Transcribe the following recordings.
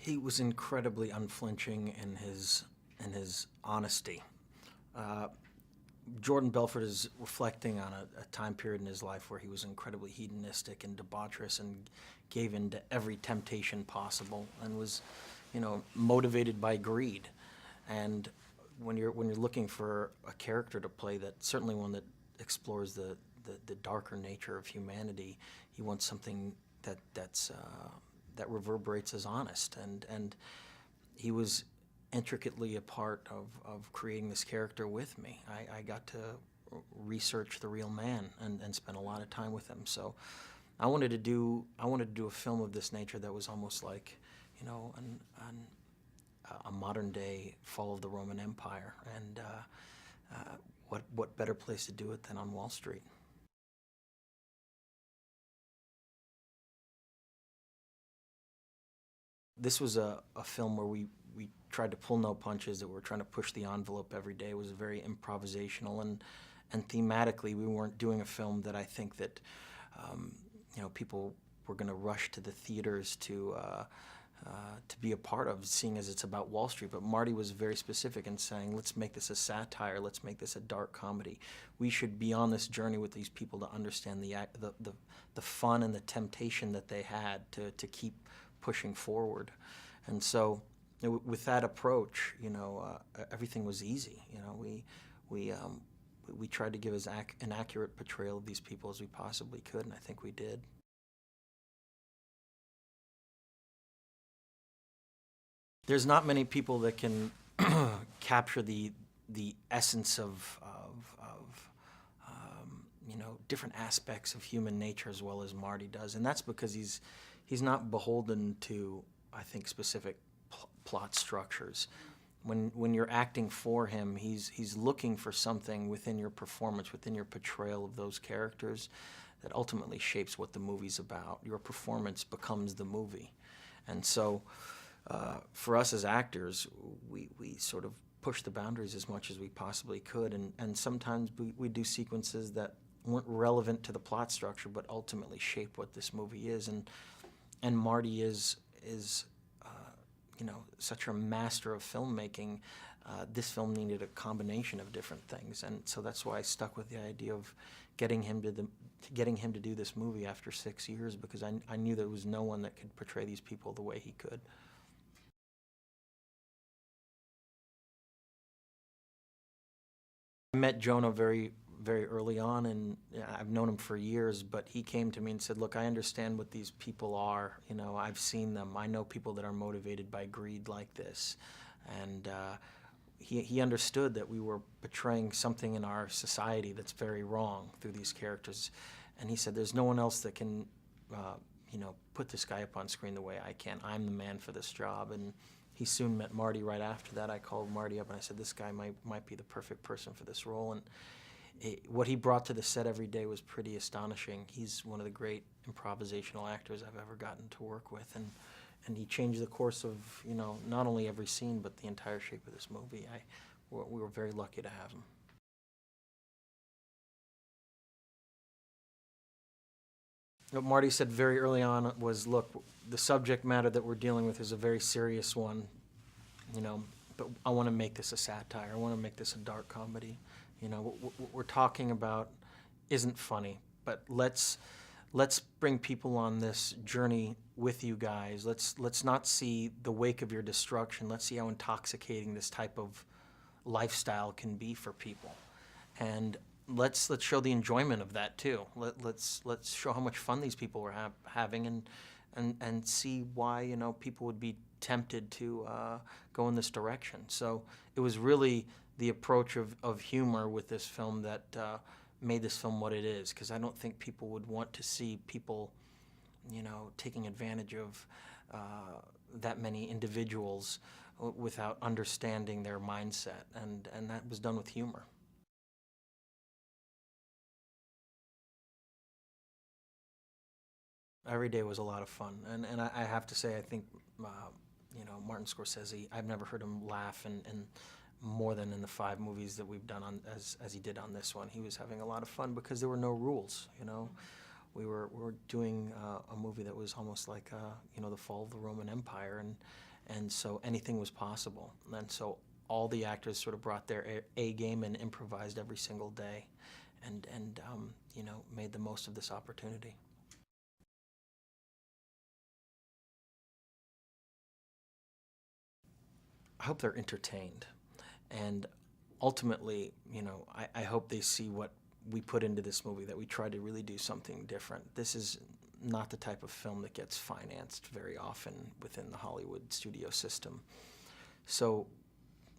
He was incredibly unflinching in his honesty. Uh, Jordan Belfort is reflecting on a time period in his life where he was incredibly hedonistic and debaucherous and gave in to every temptation possible and was, motivated by greed. And when you're looking for a character to play, that certainly one that explores the darker nature of humanity, he wants something that reverberates as honest. And he was intricately a part of creating this character with me. I got to research the real man and spend a lot of time with him. So I wanted to do a film of this nature that was almost like, a modern day fall of the Roman Empire. And what better place to do it than on Wall Street? This was a film where we tried to pull no punches, that we were trying to push the envelope every day. It was very improvisational, and thematically we weren't doing a film that I think that people were going to rush to the theaters to be a part of, seeing as it's about Wall Street. But Marty was very specific in saying, let's make this a satire, let's make this a dark comedy. We should be on this journey with these people to understand the fun and the temptation that they had to keep pushing forward. And so with that approach, everything was easy. We tried to give as an accurate portrayal of these people as we possibly could, and I think we did. There's not many people that can capture the essence of different aspects of human nature as well as Marty does, and that's because he's not beholden to, I think, specific plot structures. When you're acting for him, he's looking for something within your performance, within your portrayal of those characters, that ultimately shapes what the movie's about. Your performance becomes the movie. And so for us as actors, we sort of push the boundaries as much as we possibly could, and sometimes we do sequences that weren't relevant to the plot structure but ultimately shape what this movie is. And Marty is such a master of filmmaking. This film needed a combination of different things, and so that's why I stuck with the idea of getting him to do this movie after 6 years, because I knew there was no one that could portray these people the way he could. I met Jonah very, very early on, and I've known him for years, but he came to me and said, look, I understand what these people are. I've seen them. I know people that are motivated by greed like this. And he understood that we were portraying something in our society that's very wrong through these characters. And he said, there's no one else that can, put this guy up on screen the way I can. I'm the man for this job. And he soon met Marty right after that. I called Marty up and I said, this guy might be the perfect person for this role. And what he brought to the set every day was pretty astonishing. He's one of the great improvisational actors I've ever gotten to work with, and he changed the course of not only every scene but the entire shape of this movie. We were very lucky to have him. What Marty said very early on was, look, the subject matter that we're dealing with is a very serious one, but I want to make this a satire. I want to make this a dark comedy. What we're talking about isn't funny, but let's bring people on this journey with you guys. Let's not see the wake of your destruction. Let's see how intoxicating this type of lifestyle can be for people, and let's show the enjoyment of that too. Let's show how much fun these people were having, and see why people would be tempted to go in this direction. So it was really the approach of humor with this film that made this film what it is, because I don't think people would want to see people, taking advantage of that many individuals without understanding their mindset, and that was done with humor. Every day was a lot of fun, and I have to say, I think, Martin Scorsese, I've never heard him laugh in more than in the 5 movies that we've done as he did on this one. He was having a lot of fun because there were no rules. We were doing a movie that was almost like the fall of the Roman Empire, and so anything was possible. And so all the actors sort of brought their A game and improvised every single day, and you know, made the most of this opportunity. I hope they're entertained, and ultimately, you know, I hope they see what we put into this movie, that we tried to really do something different. This is not the type of film that gets financed very often within the Hollywood studio system. So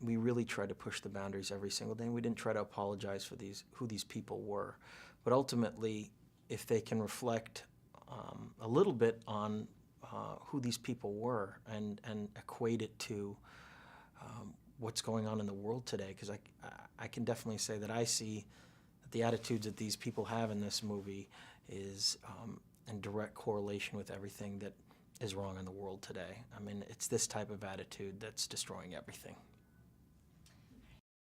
we really tried to push the boundaries every single day, and we didn't try to apologize for who these people were. But ultimately, if they can reflect a little bit on who these people were and equate it to what's going on in the world today, because I can definitely say that I see that the attitudes that these people have in this movie is in direct correlation with everything that is wrong in the world today. I mean, it's this type of attitude that's destroying everything.